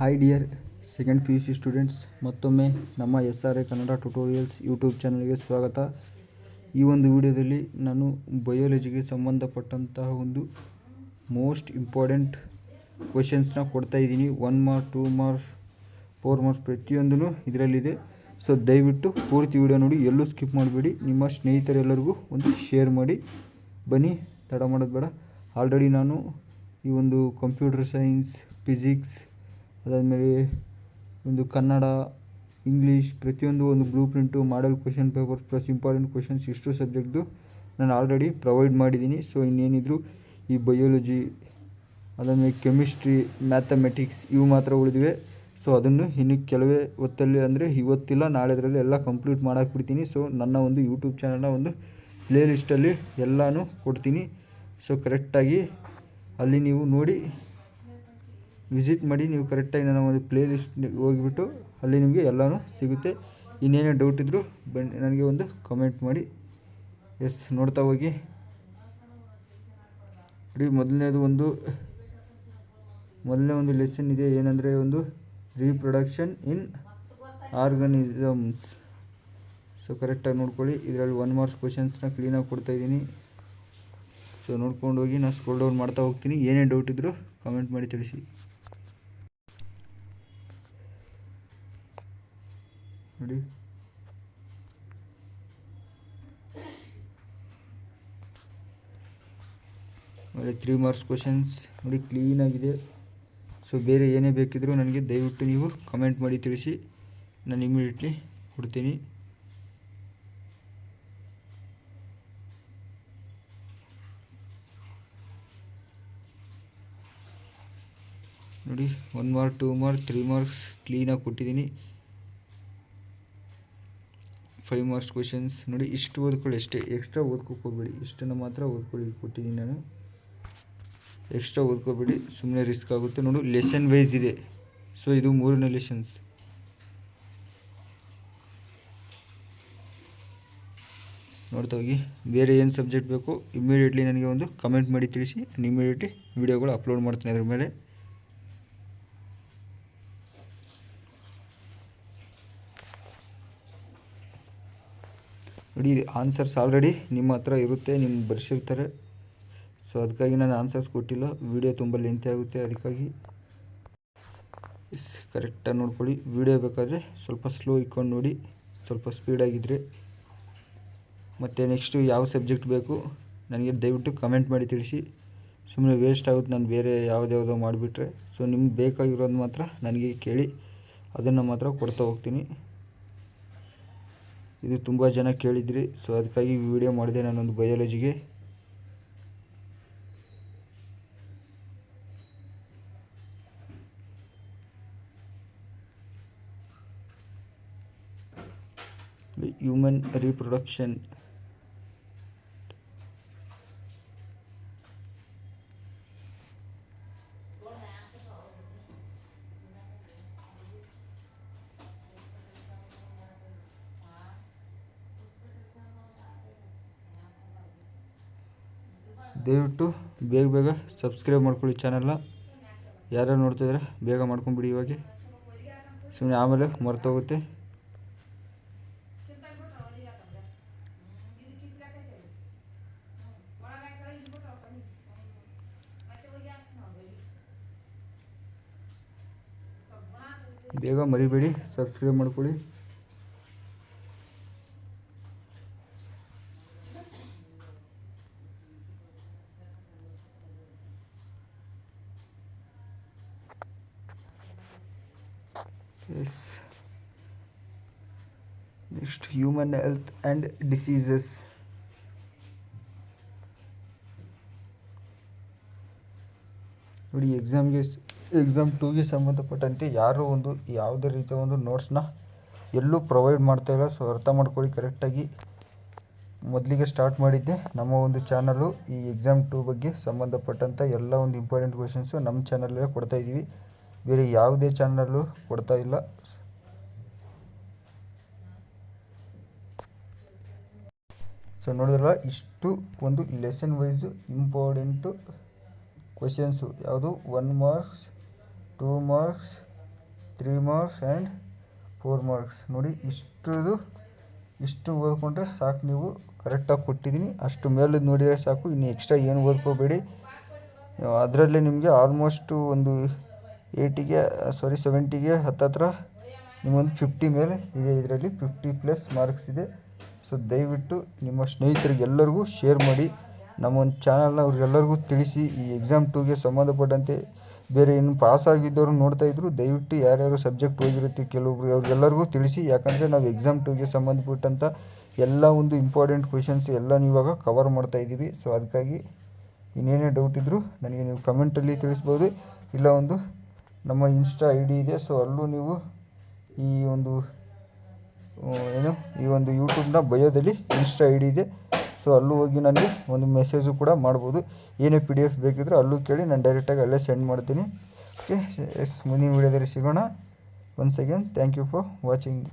Hi dear second P U C students, ಮತ್ತೊಮ್ಮೆ ನಮ್ಮ SRA Kannada tutorials YouTube ಚಾನಲ್ಗೆ ಸ್ವಾಗತ. ಈ ಒಂದು ವಿಡಿಯೋದಲ್ಲಿ ನಾನು ಬಯೋಲಜಿಗೆ ಸಂಬಂಧಪಟ್ಟಂತಹ ಒಂದು ಮೋಸ್ಟ್ ಇಂಪಾರ್ಟೆಂಟ್ ಕ್ವೆಶನ್ಸ್ನ ಕೊಡ್ತಾ ಇದ್ದೀನಿ. 1 ಮಾರ್ಕ್, 2 ಮಾರ್ಕ್, 4 ಮಾರ್ಕ್ಸ್ ಪ್ರತಿಯೊಂದೂ ಇದರಲ್ಲಿದೆ. ಸೊ ದಯವಿಟ್ಟು ಪೂರ್ತಿ ವಿಡಿಯೋ ನೋಡಿ, ಎಲ್ಲೂ ಸ್ಕಿಪ್ ಮಾಡಬೇಡಿ. ನಿಮ್ಮ ಸ್ನೇಹಿತರೆಲ್ಲರಿಗೂ ಒಂದು ಶೇರ್ ಮಾಡಿ. ಬನ್ನಿ, ತಡ ಮಾಡೋದು ಬೇಡ. ಆಲ್ರೆಡಿ ನಾನು ಈ ಒಂದು ಕಂಪ್ಯೂಟರ್ ಸೈನ್ಸ್, ಫಿಸಿಕ್ಸ್, ಅದಾದಮೇಲೆ ಒಂದು ಕನ್ನಡ, ಇಂಗ್ಲೀಷ್ ಪ್ರತಿಯೊಂದು ಒಂದು blue print, model question papers plus important questions ಇಷ್ಟು ಸಬ್ಜೆಕ್ಟ್ದು ನಾನು ಆಲ್ರೆಡಿ ಪ್ರೊವೈಡ್ ಮಾಡಿದ್ದೀನಿ. ಸೊ ಇನ್ನೇನಿದ್ರು ಈ ಬಯೋಲಜಿ, ಅದಾದಮೇಲೆ ಕೆಮಿಸ್ಟ್ರಿ, ಮ್ಯಾಥಮೆಟಿಕ್ಸ್ ಇವು ಮಾತ್ರ ಉಳಿದಿವೆ. ಸೊ ಅದನ್ನು ಇನ್ನು ಕೆಲವೇ ಹೊತ್ತಲ್ಲಿ, ಅಂದರೆ ಇವತ್ತಿಲ್ಲ ನಾಳೆದರಲ್ಲಿ ಎಲ್ಲ ಕಂಪ್ಲೀಟ್ ಮಾಡಾಕ್ಬಿಡ್ತೀನಿ. ಸೊ ನನ್ನ ಒಂದು ಯೂಟ್ಯೂಬ್ ಚಾನಲ್ನ ಒಂದು ಪ್ಲೇ ಲಿಸ್ಟಲ್ಲಿ ಎಲ್ಲನೂ ಕೊಡ್ತೀನಿ. ಸೊ ಕರೆಕ್ಟಾಗಿ ಅಲ್ಲಿ ನೀವು ನೋಡಿ ವಿಸಿಟ್ ಮಾಡಿ. ನೀವು ಕರೆಕ್ಟಾಗಿ ನನ್ನ ಒಂದು ಪ್ಲೇ ಲಿಸ್ಟ್ ಹೋಗಿಬಿಟ್ಟು ಅಲ್ಲಿ ನಿಮಗೆ ಎಲ್ಲನೂ ಸಿಗುತ್ತೆ. ಇನ್ನೇನೇ ಡೌಟ್ ಇದ್ದರೂ ಬನ್ನಿ, ನನಗೆ ಒಂದು ಕಮೆಂಟ್ ಮಾಡಿ. ನೋಡ್ತಾ ಹೋಗಿ. ನೋಡಿ, ಮೊದಲನೇ ಒಂದು ಲೆಸನ್ ಇದೆ, ಏನಂದರೆ ಒಂದು ರೀಪ್ರೊಡಕ್ಷನ್ ಇನ್ ಆರ್ಗನಿಸಮ್ಸ್. ಸೊ ಕರೆಕ್ಟಾಗಿ ನೋಡ್ಕೊಳ್ಳಿ. ಇದರಲ್ಲಿ 1 ಮಾರ್ಕ್ಸ್ ಕ್ವೆಶನ್ಸ್ನ ಕ್ಲೀನಾಗಿ ಕೊಡ್ತಾಯಿದ್ದೀನಿ. ಸೊ ನೋಡ್ಕೊಂಡು ಹೋಗಿ. ನಾನು ಸ್ಕ್ರೋಲ್ ಡೌನ್ ಮಾಡ್ತಾ ಹೋಗ್ತೀನಿ. ಏನೇ ಡೌಟ್ ಇದ್ದರೂ ಕಮೆಂಟ್ ಮಾಡಿ ತಿಳಿಸಿ. ನೋಡಿ, ಆಮೇಲೆ 3 ಮಾರ್ಕ್ಸ್ ಕ್ವೆಶನ್ಸ್ ನೋಡಿ, ಕ್ಲೀನಾಗಿದೆ. ಸೊ ಬೇರೆ ಏನೇ ಬೇಕಿದ್ದರೂ ನನಗೆ ದಯವಿಟ್ಟು ನೀವು ಕಮೆಂಟ್ ಮಾಡಿ ತಿಳಿಸಿ, ನಾನು ಇಮಿಡಿಯೇಟ್ಲಿ ಕೊಡ್ತೀನಿ. ನೋಡಿ, 1 ಮಾರ್ಕ್, 2 ಮಾರ್ಕ್, 3 ಮಾರ್ಕ್ಸ್ ಕ್ಲೀನಾಗಿ ಕೊಟ್ಟಿದ್ದೀನಿ. 5 ಮಾರ್ಕ್ಸ್ ಕ್ವೆಶನ್ಸ್ ನೋಡಿ, ಇಷ್ಟು ಓದ್ಕೊಳ್ಳಿ ಅಷ್ಟೇ, ಎಕ್ಸ್ಟ್ರಾ ಓದ್ಕೋಕ್ಕೆ ಹೋಗ್ಬೇಡಿ. ಇಷ್ಟನ್ನು ಮಾತ್ರ ಓದ್ಕೊಳ್ಳಿ, ಕೊಟ್ಟಿದ್ದೀನಿ ನಾನು. ಎಕ್ಸ್ಟ್ರಾ ಓದ್ಕೋಬೇಡಿ, ಸುಮ್ಮನೆ ರಿಸ್ಕ್ ಆಗುತ್ತೆ. ನೋಡು, ಲೆಸನ್ ವೈಸ್ ಇದೆ. ಸೊ ಇದು 3ನೇ ಲೆಸನ್ಸ್. ನೋಡ್ತಾ ಹೋಗಿ. ಬೇರೆ ಏನು ಸಬ್ಜೆಕ್ಟ್ ಬೇಕು ಇಮಿಡಿಯೇಟ್ಲಿ ನನಗೆ ಒಂದು ಕಮೆಂಟ್ ಮಾಡಿ ತಿಳಿಸಿ. ನಾನು ಇಮಿಡಿಯೇಟ್ಲಿ ವೀಡಿಯೋಗಳು ಅಪ್ಲೋಡ್ ಮಾಡ್ತೀನಿ ಅದ್ರ ಮೇಲೆ. ನೋಡಿ, ಆನ್ಸರ್ಸ್ ಆಲ್ರೆಡಿ ನಿಮ್ಮ ಹತ್ರ ಇರುತ್ತೆ, ನಿಮ್ಗೆ ಬರ್ಸಿರ್ತಾರೆ. ಸೊ ಅದಕ್ಕಾಗಿ ನಾನು ಆನ್ಸರ್ಸ್ ಕೊಟ್ಟಿಲ್ಲ, ವಿಡಿಯೋ ತುಂಬ ಲೆಂತಿ ಆಗುತ್ತೆ. ಅದಕ್ಕಾಗಿ ಕರೆಕ್ಟಾಗಿ ನೋಡ್ಕೊಳ್ಳಿ. ವಿಡಿಯೋ ಬೇಕಾದರೆ ಸ್ವಲ್ಪ ಸ್ಲೋ ಇಟ್ಕೊಂಡು ನೋಡಿ, ಸ್ವಲ್ಪ ಸ್ಪೀಡಾಗಿದ್ದರೆ. ಮತ್ತು ನೆಕ್ಸ್ಟು ಯಾವ ಸಬ್ಜೆಕ್ಟ್ ಬೇಕು ನನಗೆ ದಯವಿಟ್ಟು ಕಮೆಂಟ್ ಮಾಡಿ ತಿಳಿಸಿ. ಸುಮ್ಮನೆ ವೇಸ್ಟ್ ಆಗುತ್ತೆ ನಾನು ಬೇರೆ ಯಾವುದ್ಯಾವುದೋ ಮಾಡಿಬಿಟ್ರೆ. ಸೊ ನಿಮ್ಗೆ ಬೇಕಾಗಿರೋದು ಮಾತ್ರ ನನಗೆ ಕೇಳಿ, ಅದನ್ನು ಮಾತ್ರ ಕೊಡ್ತಾ ಹೋಗ್ತೀನಿ. ಇದು ತುಂಬ ಜನ ಕೇಳಿದ್ರಿ. ಸೊ ಅದಕ್ಕಾಗಿ ವಿಡಿಯೋ ಮಾಡಿದೆ ನಾನೊಂದು ಬಯೋಲಜಿಗೆ. Human reproduction. ದಯವಿಟ್ಟು ಬೇಗ ಸಬ್ಸ್ಕ್ರೈಬ್ ಮಾಡ್ಕೊಳ್ಳಿ ಚಾನಲ್ನ. ಯಾರು ನೋಡ್ತಿದ್ರೆ ಬೇಗ ಮಾಡ್ಕೊಂಬಿಡಿ ಇವಾಗೆ, ಸುಮ್ಮನೆ ಆಮೇಲೆ ಮರ್ತೋಗುತ್ತೆ. ಬೇಗ ಮರಿಬೇಡಿ, ಸಬ್ಸ್ಕ್ರೈಬ್ ಮಾಡ್ಕೊಳ್ಳಿ. Next, human health and diseases. ನೋಡಿ, ಎಕ್ಸಾಮ್ 2ಗೆ ಸಂಬಂಧಪಟ್ಟಂತೆ ಯಾರೂ ಒಂದು ಯಾವುದೇ ರೀತಿಯ ಒಂದು ನೋಟ್ಸ್ನ ಎಲ್ಲೂ ಪ್ರೊವೈಡ್ ಮಾಡ್ತಾಯಿಲ್ಲ. ಸೊ ಅರ್ಥ ಮಾಡ್ಕೊಳ್ಳಿ ಕರೆಕ್ಟಾಗಿ. ಮೊದಲಿಗೆ ಸ್ಟಾರ್ಟ್ ಮಾಡಿದ್ದೆ ನಮ್ಮ ಒಂದು ಚಾನಲ್ಲು ಈ ಎಕ್ಸಾಮ್ 2 ಬಗ್ಗೆ ಸಂಬಂಧಪಟ್ಟಂಥ ಎಲ್ಲ ಒಂದು ಇಂಪಾರ್ಟೆಂಟ್ ಕ್ವೆಶನ್ಸು ನಮ್ಮ ಚಾನಲಲ್ಲೇ ಕೊಡ್ತಾಯಿದ್ದೀವಿ, ಬೇರೆ ಯಾವುದೇ ಚಾನಲ್ಲು ಕೊಡ್ತಾಯಿಲ್ಲ. ಸೊ ನೋಡಿದ್ರಲ್ಲ, ಇಷ್ಟು ಒಂದು ಲೆಸನ್ ವೈಸು ಇಂಪಾರ್ಟೆಂಟು ಕ್ವೆಶನ್ಸು. ಯಾವುದು 1 marks, 2 marks, 3 marks and 4 marks. ನೋಡಿ ಇಷ್ಟು ಓದ್ಕೊಂಡ್ರೆ ಸಾಕು, ನೀವು ಕರೆಕ್ಟಾಗಿ ಕೊಟ್ಟಿದ್ದೀನಿ. ಅಷ್ಟು ಮೇಲದ್ದು ನೋಡಿದರೆ ಸಾಕು, ಇನ್ನು ಎಕ್ಸ್ಟ್ರಾ ಏನು ಓದ್ಕೋಬೇಡಿ. ಅದರಲ್ಲೇ ನಿಮಗೆ ಆಲ್ಮೋಸ್ಟು ಒಂದು 70ಗೆ ಹತ್ತತ್ರ ನಿಮ್ಮೊಂದು 50 ಮೇಲೆ ಇದೆ. ಇದರಲ್ಲಿ 50+ ಮಾರ್ಕ್ಸ್ ಇದೆ. ಸೊ ದಯವಿಟ್ಟು ನಿಮ್ಮ ಸ್ನೇಹಿತರಿಗೆ ಎಲ್ಲರಿಗೂ ಶೇರ್ ಮಾಡಿ. ನಮ್ಮ ಒಂದು ಚಾನಲ್ನ ಅವ್ರಿಗೆಲ್ಲರಿಗೂ ತಿಳಿಸಿ. ಈ ಎಕ್ಸಾಮ್ 2ಗೆ ಸಂಬಂಧಪಟ್ಟಂತೆ ಬೇರೆ ಇನ್ನು ಪಾಸಾಗಿದ್ದವರು ನೋಡ್ತಾಯಿದ್ರು, ದಯವಿಟ್ಟು ಯಾರ್ಯಾರು ಸಬ್ಜೆಕ್ಟ್ ಹೋಗಿರುತ್ತೆ ಕೆಲವೊಬ್ರು ಅವ್ರಿಗೆಲ್ಲರಿಗೂ ತಿಳಿಸಿ. ಯಾಕಂದರೆ ನಾವು ಎಕ್ಸಾಮ್ 2ಗೆ ಸಂಬಂಧಪಟ್ಟಂಥ ಎಲ್ಲ ಒಂದು ಇಂಪಾರ್ಟೆಂಟ್ ಕ್ವೆಶನ್ಸ್ ಎಲ್ಲ ಇವಾಗ ಕವರ್ ಮಾಡ್ತಾಯಿದ್ದೀವಿ. ಸೊ ಅದಕ್ಕಾಗಿ ಇನ್ನೇನೇ ಡೌಟ್ ಇದ್ದರೂ ನನಗೆ ನೀವು ಕಮೆಂಟಲ್ಲಿ ತಿಳಿಸ್ಬೋದು. ಇಲ್ಲ ಒಂದು ನಮ್ಮ ಇನ್ಸ್ಟಾ ID ಇದೆ. ಸೊ ಅಲ್ಲೂ ನೀವು ಈ ಒಂದು ಯೂಟ್ಯೂಬ್ನ ಬಯೋದಲ್ಲಿ ಇನ್ಸ್ಟಾ ID ಇದೆ. ಸೊ ಅಲ್ಲೂ ಹೋಗಿ ನನಗೆ ಒಂದು ಮೆಸೇಜು ಕೂಡ ಮಾಡ್ಬೋದು. ಏನೇ PDF ಬೇಕಿದ್ದರೂ ಅಲ್ಲೂ ಕೇಳಿ, ನಾನು ಡೈರೆಕ್ಟಾಗಿ ಅಲ್ಲೇ ಸೆಂಡ್ ಮಾಡ್ತೀನಿ. ಓಕೆ, ಮುಂದಿನ ವೀಡಿಯೋದಲ್ಲಿ ಸಿಗೋಣ. Once again thank you for watching.